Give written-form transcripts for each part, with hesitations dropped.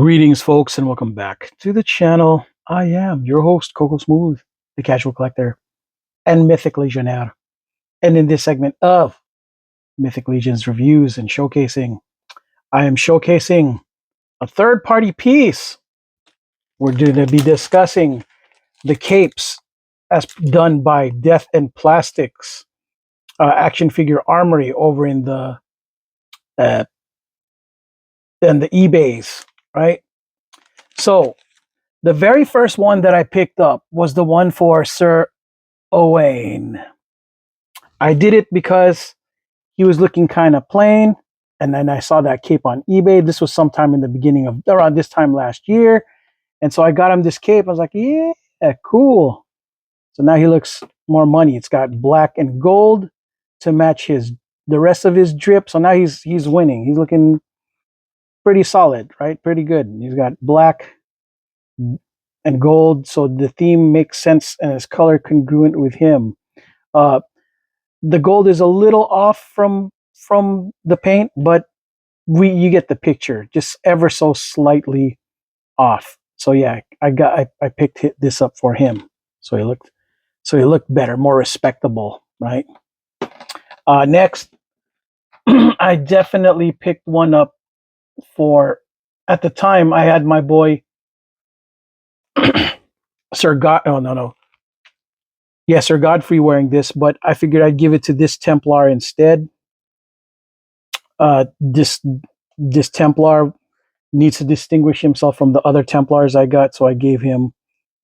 Greetings, folks, and welcome back to the channel. I am your host, Coco Smooth, the Casual Collector and Mythic Legionnaire. And in this segment of Mythic Legion's reviews and showcasing, I am showcasing a third-party piece. We're going to be discussing the capes as done by Death and Plastics action figure Armory over in the eBays, right? So the very first one that I picked up was the one for Sir Owain. I did it because he was looking kind of plain, and then I saw that cape on eBay. This was sometime in the beginning of around this time last year, and so I got him this cape. I was like, yeah, cool. So now he looks more money. It's got black and gold to match the rest of his drip. So now he's winning. He's looking pretty solid, right? Pretty good. He's got black and gold, so the theme makes sense and is color congruent with him. The gold is a little off from the paint, but you get the picture, just ever so slightly off. So yeah, I picked this up for him, so he looked better, more respectable, right? Next, I definitely picked one up for. At the time, I had my boy Sir God. Oh no. Yeah, Sir Godfrey wearing this, but I figured I'd give it to this Templar instead. This Templar needs to distinguish himself from the other Templars I got, so I gave him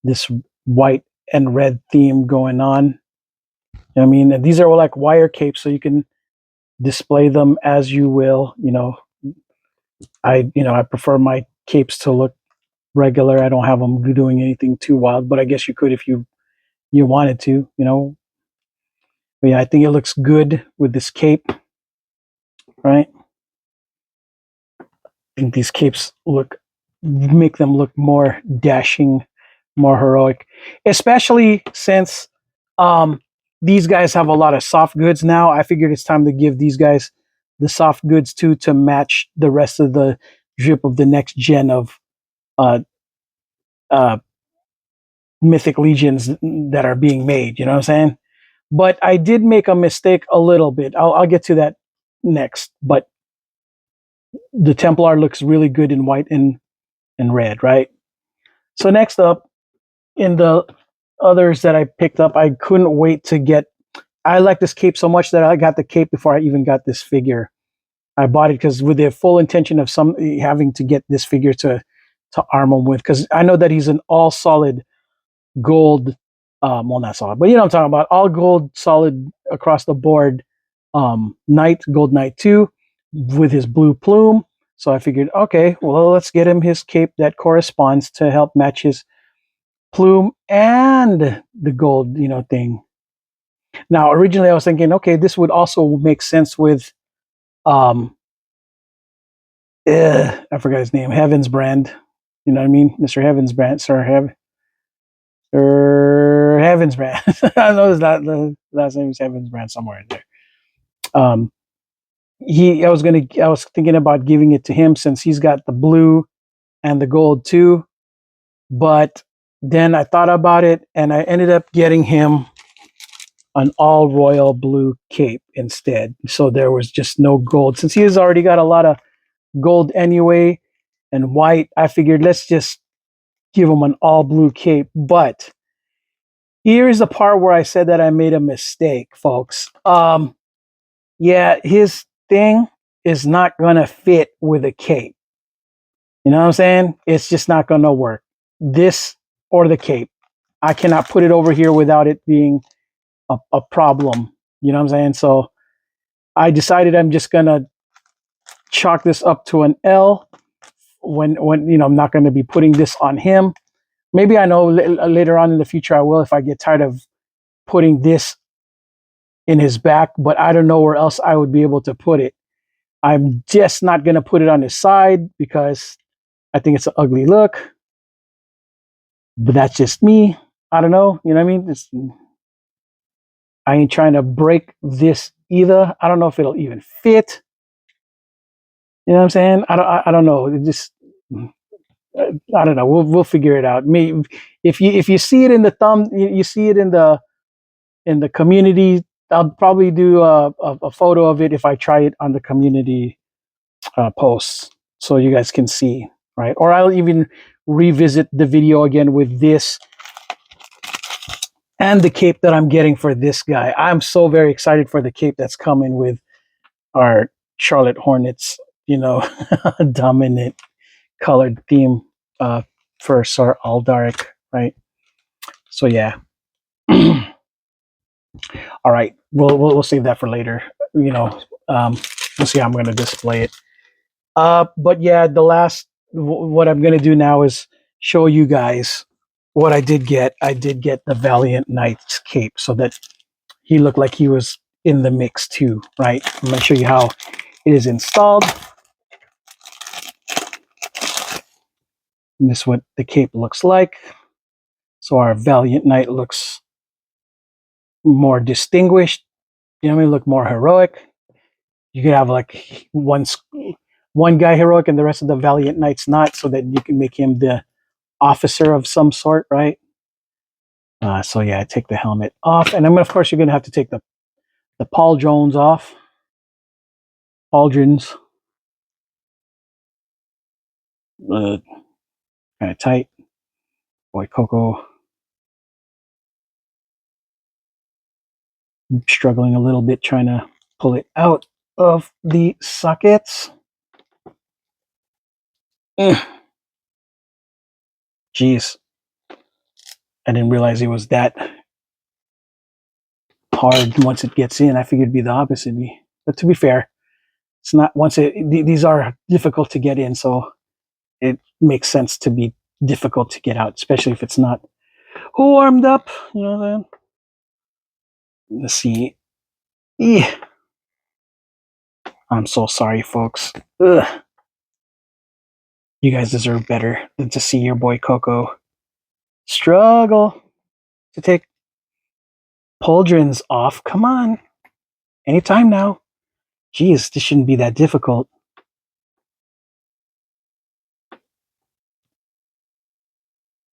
this white and red theme going on. I mean, and these are all like wire capes, so you can display them as you will. I prefer my capes to look regular. I don't have them doing anything too wild, but I guess you could if you wanted to, But yeah, I think it looks good with this cape, right? I think these capes make them look more dashing, more heroic, especially since these guys have a lot of soft goods now. I figured it's time to give these guys the soft goods too, to match the rest of the drip of the next gen of uh, uh, Mythic Legions that are being made. You know what I'm saying? But I did make a mistake a little bit. I'll get to that next. But the Templar looks really good in white and red, right? So next up, in the others that I picked up, I couldn't wait to get. I like this cape so much that I got the cape before I even got this figure. I bought it because with the full intention of having to get this figure to arm him with, because I know that he's an all solid gold. Well, not solid, but you know what I'm talking about. All gold, solid across the board. Gold Knight 2 with his blue plume. So I figured, okay, well, let's get him his cape that corresponds to help match his plume and the gold, thing. Now, originally I was thinking, okay, this would also make sense with, I forgot his name, Heaven's Brand. You know what I mean? Mr. Heaven's Brand, Sir Heaven's Brand. I know the last name is Heaven's Brand somewhere in there. I was thinking about giving it to him since he's got the blue and the gold too. But then I thought about it and I ended up getting him an all royal blue cape instead. So there was just no gold. Since he has already got a lot of gold anyway and white, I figured let's just give him an all blue cape. But here's the part where I said that I made a mistake, folks. Yeah, his thing is not gonna fit with a cape. You know what I'm saying? It's just not gonna work. This or the cape. I cannot put it over here without it being a problem. You know what I'm saying? So I decided I'm just gonna chalk this up to an L when I'm not going to be putting this on him. Maybe I know later on in the future I will if I get tired of putting this in his back, but I don't know where else I would be able to put it. I'm just not going to put it on his side because I think it's an ugly look. But that's just me. I don't know. You know what I mean? I ain't trying to break this either. I don't know if it'll even fit. You know what I'm saying? I don't know. It just, I don't know. We'll figure it out. Me, if you see it in the you see it in the community. I'll probably do a photo of it if I try it on the community posts, so you guys can see, right? Or I'll even revisit the video again with this and the cape that I'm getting for this guy. I'm so very excited for the cape that's coming with our Charlotte Hornets, you know, dominant colored theme for Sir Aldaric, right? So yeah. All right, we'll save that for later. You know, we'll see how I'm going to display it. But yeah, what I'm going to do now is show you guys what I did get. I did get the Valiant Knight's cape, so that he looked like he was in the mix too, right? I'm going to show you how it is installed. And this is what the cape looks like. So our Valiant Knight looks more distinguished. You know what I mean? Look more heroic. You could have like one guy heroic and the rest of the Valiant Knights not, so that you can make him the officer of some sort, right? So yeah, I take the helmet off, and of course you're gonna have to take the pauldrons off. Pauldrons, kind of tight. Boy, Coco struggling a little bit trying to pull it out of the sockets. Jeez, I didn't realize it was that hard once it gets in. I figured it'd be the opposite. But to be fair, it's not. These are difficult to get in, so it makes sense to be difficult to get out, especially if it's not warmed up. You know what I'm saying? Let's see. Yeah. I'm so sorry, folks. Ugh. You guys deserve better than to see your boy Coco struggle to take pauldrons off. Come on. Anytime now. Jeez, this shouldn't be that difficult.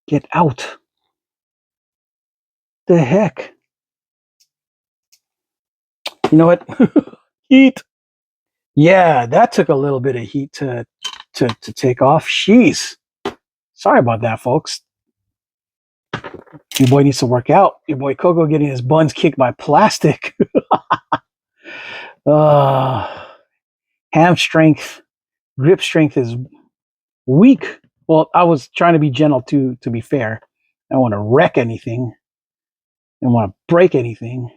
Get out. The heck? You know what? Heat. Yeah, that took a little bit of heat to take off. Jeez. Sorry about that, folks. Your boy needs to work out. Your boy Coco getting his buns kicked by plastic. uh, Ham strength, grip strength is weak. Well, I was trying to be gentle too, to be fair. I don't want to wreck anything. I don't want to break anything.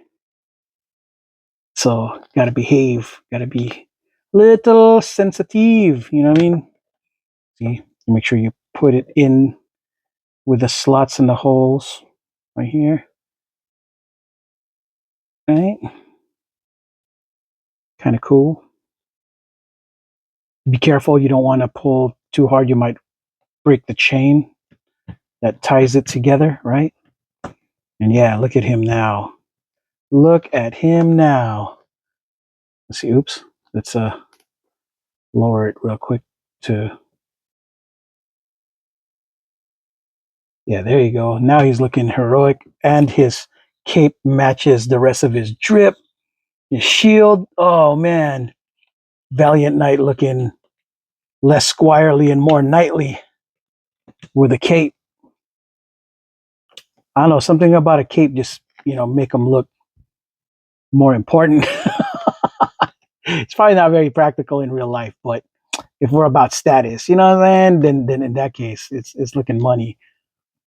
So gotta behave. Gotta be little sensitive. You know what I mean? See, make sure you put it in with the slots and the holes right here. Right? Kind of cool. Be careful. You don't want to pull too hard. You might break the chain that ties it together, right? And yeah, look at him now. Look at him now. Let's see. Oops. Let's lower it real quick to. Yeah, there you go. Now he's looking heroic, and his cape matches the rest of his drip. His shield. Oh man, Valiant Knight looking less squirely and more knightly with a cape. I don't know, something about a cape just make him look more important. It's probably not very practical in real life, but if we're about status, you know what I'm saying? Then in that case, it's looking money.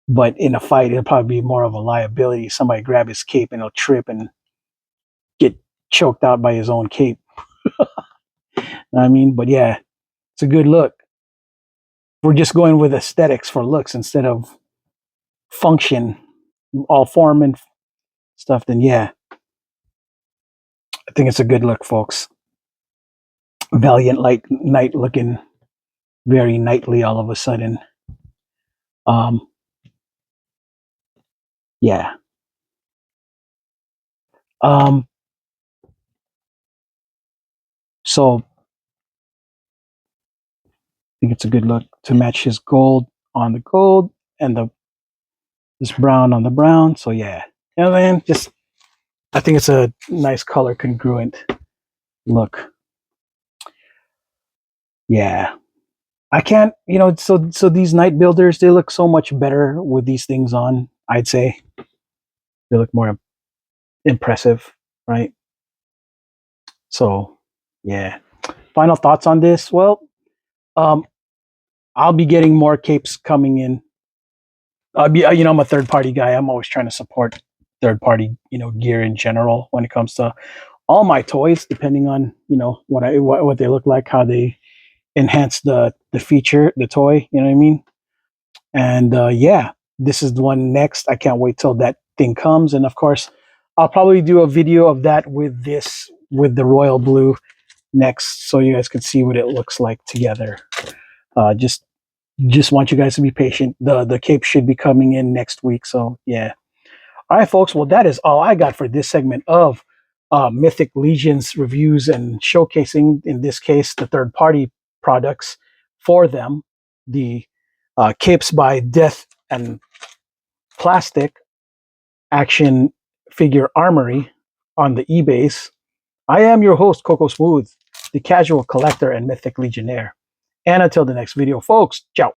But in a fight, it'll probably be more of a liability. Somebody grab his cape and he'll trip and get choked out by his own cape. I mean, but yeah, it's a good look. We're just going with aesthetics for looks instead of function, all form and stuff. Then yeah, I think it's a good look, folks. Valiant light Knight looking very knightly all of a sudden. Um, yeah. Um, so think it's a good look to match his gold on the gold and this brown on the brown. So yeah, and then just I think it's a nice color congruent look. Yeah, I can't, so these night builders, they look so much better with these things on. I'd say they look more impressive, right? So yeah. Final thoughts on this? Well, um, I'll be getting more capes coming in. I'm a third party guy. I'm always trying to support third party, gear in general when it comes to all my toys, depending on what they look like, how they enhance the feature, the toy. You know what I mean? And yeah, this is the one next. I can't wait till that thing comes. And of course, I'll probably do a video of that with the royal blue next, so you guys can see what it looks like together. Just want you guys to be patient. The cape should be coming in next week. So yeah. All right, folks. Well, that is all I got for this segment of Mythic Legion's reviews and showcasing, in this case, the third party products for them. The capes by Death and Plastic action figure Armory on the eBays. I am your host, Coco Smooth, the casual collector and Mythic Legionnaire. And until the next video, folks, ciao.